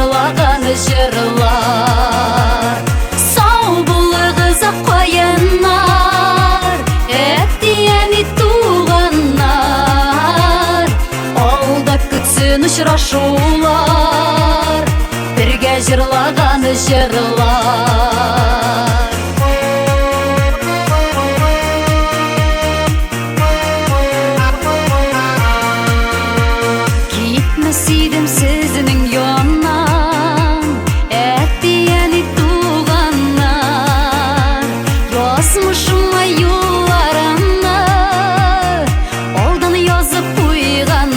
жырлаған жырлар. Сау болыңыз қойынар, әттияны туғаннар. Алда күтсін ұшырашулар, бірге жырлаған жырлар. Сидім сізінің йоннан, әттияны туғаннар. Ясмышыма юларына, олдан язып қойғаннар.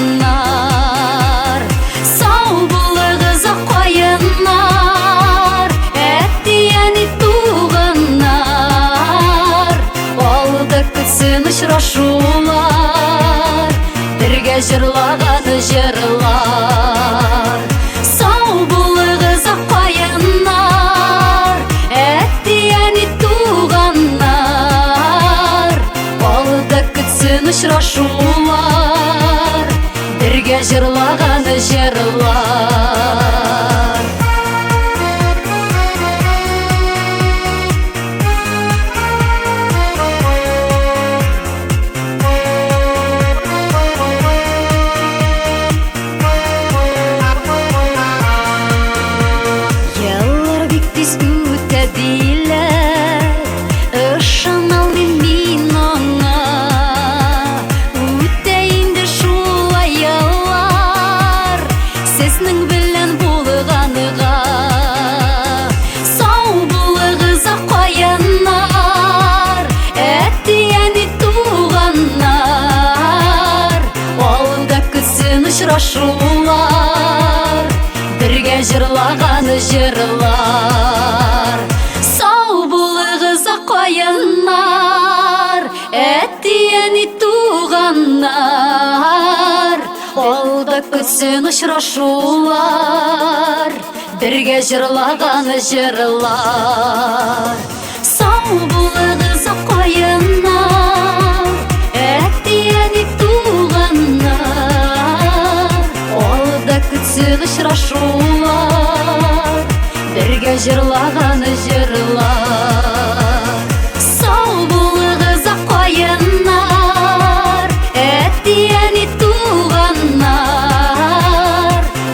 Сау болыңыз қойынар, әттияны туғаннар. Алда күтсін ұшырашулар, бірге жырлаған жырлар. Сау болыңыз қойынар, әттияны туғаннар. Алда күтсін ұшырашулар, бірге жырлаған жырлар. Ұшырашулар, бірге жырлаған жырлар. Сау болыңыз қойынар, әттияны туғаннар. Алда күтсін ұшырашулар, бірге жырлаған жырлар. Сау болыңыз қойынар, әттияны туғанар. Алда күтсін ұшырашулар, бірге жырлаған жырлар. Сау болыңыз қойынар, әттияны туғанар.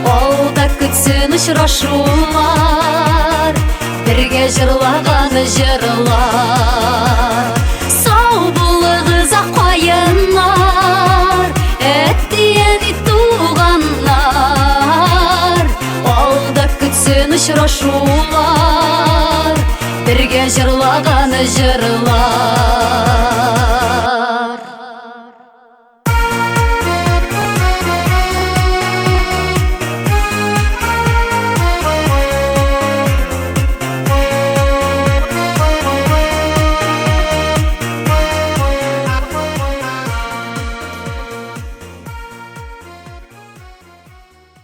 Алда күтсін ұшырашулар, бірге жырлаған жырлар. Сау болыңыз қойынар, әттияны туғанар. Алда күтсін ұшырашулар, бірге жырлаған жырлар.